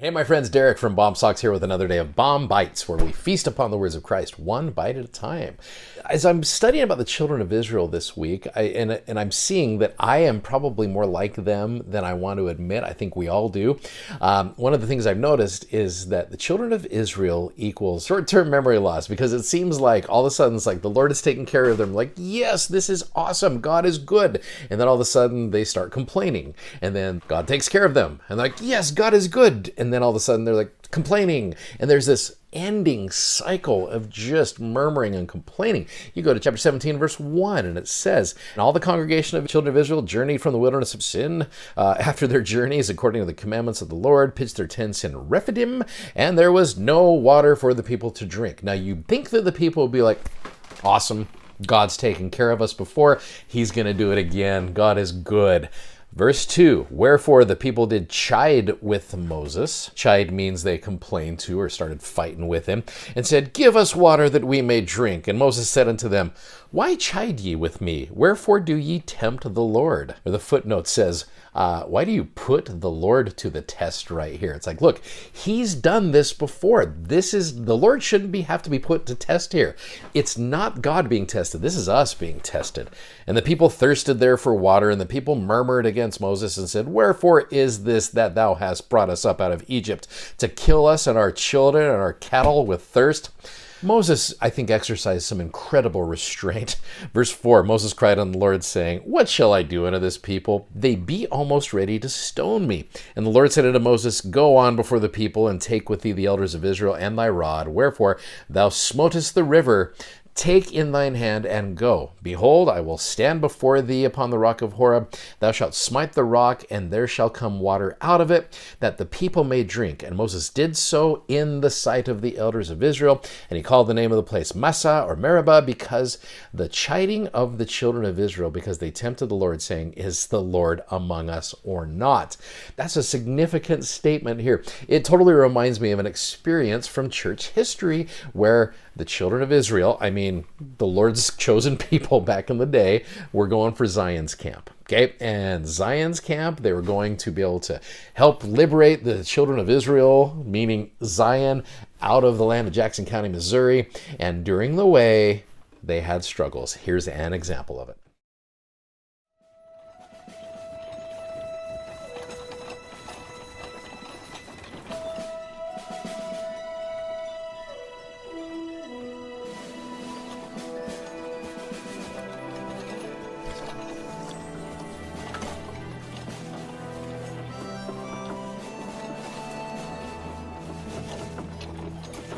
Hey, my friends, Derek from Bomb Socks here with another day of Bomb Bites, where we feast upon the words of Christ, one bite at a time. As I'm studying about the children of Israel this week, and I'm seeing that I am probably more like them than I want to admit. I think we all do. One of the things I've noticed is that the children of Israel equals short-term memory loss, because it seems like all of a sudden it's like the Lord is taking care of them. Like, yes, this is awesome. God is good. And then all of a sudden they start complaining. And then God takes care of them. And like, yes, God is good. And then all of a sudden they're like complaining, and there's this ending cycle of just murmuring and complaining. You go to chapter 17 verse 1, and it says, and all the congregation of the children of Israel journeyed from the wilderness of Sin after their journeys according to the commandments of the Lord, pitched their tents in Rephidim, and there was no water for the people to drink. Now you think that the people would be like, awesome, God's taken care of us before, he's going to do it again, God is good. Verse 2, wherefore the people did chide with Moses. Chide means they complained to or started fighting with him, and said, give us water that we may drink. And Moses said unto them, why chide ye with me? Wherefore do ye tempt the Lord? Or the footnote says, why do you put the Lord to the test right here? It's like, look, he's done this before. The Lord shouldn't have to be put to test here. It's not God being tested. This is us being tested. And the people thirsted there for water, and the people murmured against Moses and said, wherefore is this that thou hast brought us up out of Egypt to kill us and our children and our cattle with thirst? Moses, I think, exercised some incredible restraint. Verse 4, Moses cried on the Lord, saying, what shall I do unto this people? They be almost ready to stone me. And the Lord said unto Moses, go on before the people, and take with thee the elders of Israel and thy rod. Wherefore thou smotest the river. Take in thine hand and go. Behold, I will stand before thee upon the rock of Horeb. Thou shalt smite the rock, and there shall come water out of it, that the people may drink. And Moses did so in the sight of the elders of Israel. And he called the name of the place Massah or Meribah, because the chiding of the children of Israel, because they tempted the Lord, saying, is the Lord among us or not? That's a significant statement here. It totally reminds me of an experience from church history where the children of Israel, the Lord's chosen people back in the day, were going for Zion's camp. Okay, and Zion's camp, they were going to be able to help liberate the children of Israel, meaning Zion, out of the land of Jackson County, Missouri. And during the way, they had struggles. Here's an example of it.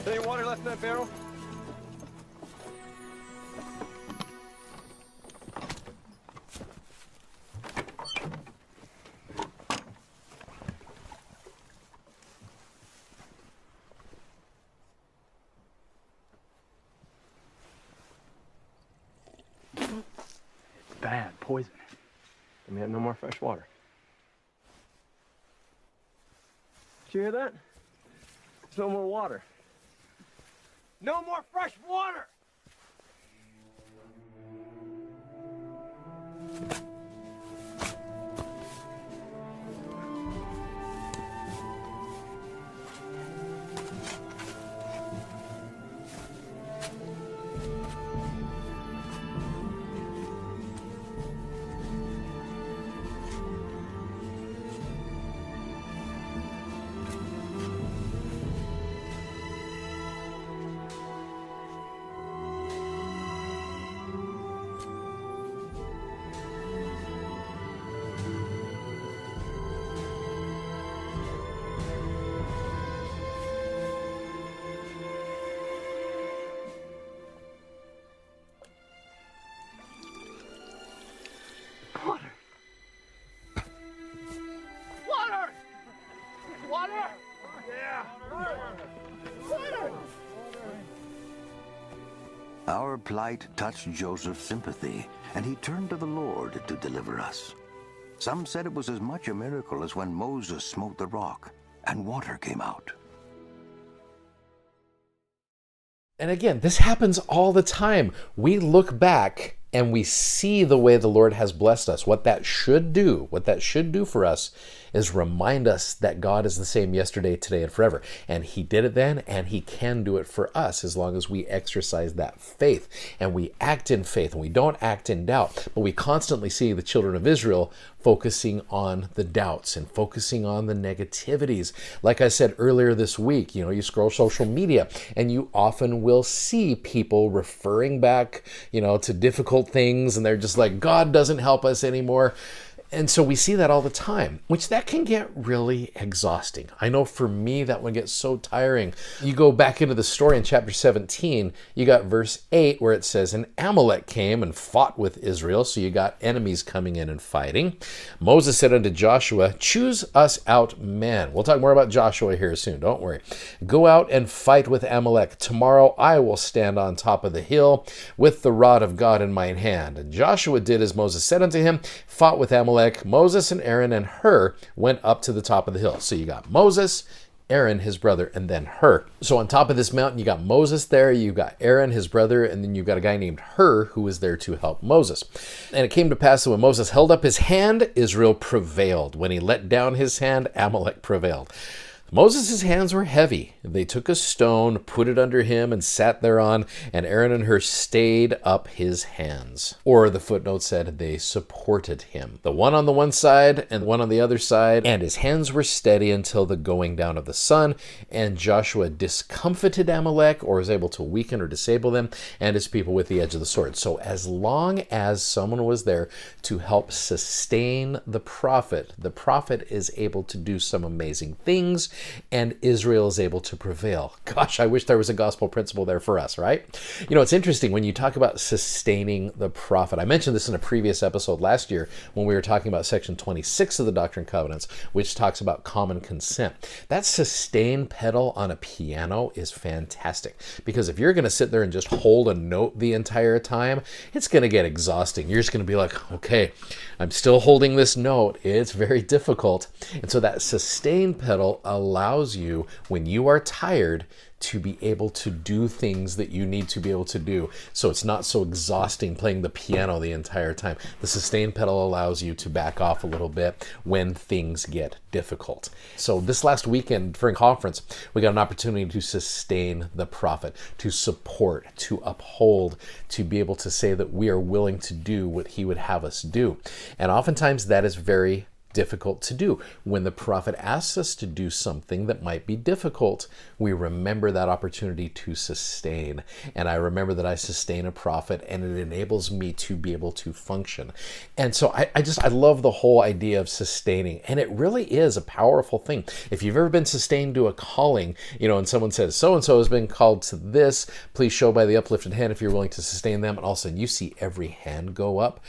Any water left in that barrel? Bad poison. And we have no more fresh water. Did you hear that? There's no more water. No more fresh water! Water! Yeah! Water! Our plight touched Joseph's sympathy, and he turned to the Lord to deliver us. Some said it was as much a miracle as when Moses smote the rock and water came out. And again, this happens all the time. We look back and we see the way the Lord has blessed us, what that should do for us. is remind us that God is the same yesterday, today, and forever. And he did it then, and he can do it for us as long as we exercise that faith and we act in faith and we don't act in doubt. But we constantly see the children of Israel focusing on the doubts and focusing on the negativities. Like I said earlier this week, you scroll social media and you often will see people referring back, to difficult things, and they're just like, God doesn't help us anymore. And so we see that all the time, which that can get really exhausting. I know for me, that one gets so tiring. You go back into the story in chapter 17, you got verse 8 where it says, and Amalek came and fought with Israel. So you got enemies coming in and fighting. Moses said unto Joshua, choose us out men. We'll talk more about Joshua here soon. Don't worry. Go out and fight with Amalek. Tomorrow I will stand on top of the hill with the rod of God in mine hand. And Joshua did as Moses said unto him, fought with Amalek. Moses and Aaron and Hur went up to the top of the hill. So you got Moses, Aaron, his brother, and then Hur. So on top of this mountain, you got Moses there, you got Aaron, his brother, and then you've got a guy named Hur who was there to help Moses. And it came to pass that when Moses held up his hand, Israel prevailed. When he let down his hand, Amalek prevailed. Moses' hands were heavy. They took a stone, put it under him, and sat thereon, and Aaron and Hur stayed up his hands. Or the footnote said they supported him. The one on the one side and the one on the other side, and his hands were steady until the going down of the sun, and Joshua discomfited Amalek, or was able to weaken or disable them, and his people with the edge of the sword. So as long as someone was there to help sustain the prophet is able to do some amazing things, and Israel is able to prevail. Gosh, I wish there was a gospel principle there for us, right? It's interesting when you talk about sustaining the prophet. I mentioned this in a previous episode last year when we were talking about section 26 of the Doctrine and Covenants, which talks about common consent. That sustain pedal on a piano is fantastic, because if you're going to sit there and just hold a note the entire time, it's going to get exhausting. You're just going to be like, okay, I'm still holding this note. It's very difficult. And so that sustain pedal allows you, when you are tired, to be able to do things that you need to be able to do. So it's not so exhausting playing the piano the entire time. The sustain pedal allows you to back off a little bit when things get difficult. So this last weekend during conference, we got an opportunity to sustain the prophet, to support, to uphold, to be able to say that we are willing to do what he would have us do. And oftentimes that is very difficult to do. When the prophet asks us to do something that might be difficult, we remember that opportunity to sustain. And I remember that I sustain a prophet, and it enables me to be able to function. And so I love the whole idea of sustaining. And it really is a powerful thing. If you've ever been sustained to a calling, and someone says, so-and-so has been called to this, please show by the uplifted hand if you're willing to sustain them. And all of a sudden you see every hand go up.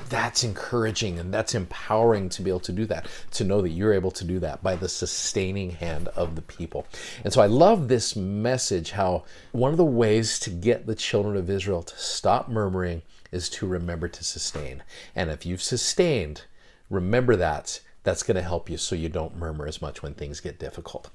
That's encouraging and that's empowering to be able to do that, to know that you're able to do that by the sustaining hand of the people. And so I love this message, how one of the ways to get the children of Israel to stop murmuring is to remember to sustain. And if you've sustained, remember that. That's going to help you so you don't murmur as much when things get difficult.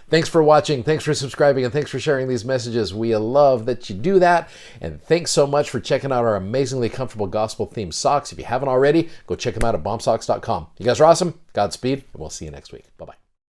Thanks for watching. Thanks for subscribing. And thanks for sharing these messages. We love that you do that. And thanks so much for checking out our amazingly comfortable gospel-themed socks. If you haven't already, go check them out at BOM-BITES.com. You guys are awesome. Godspeed, and we'll see you next week. Bye-bye.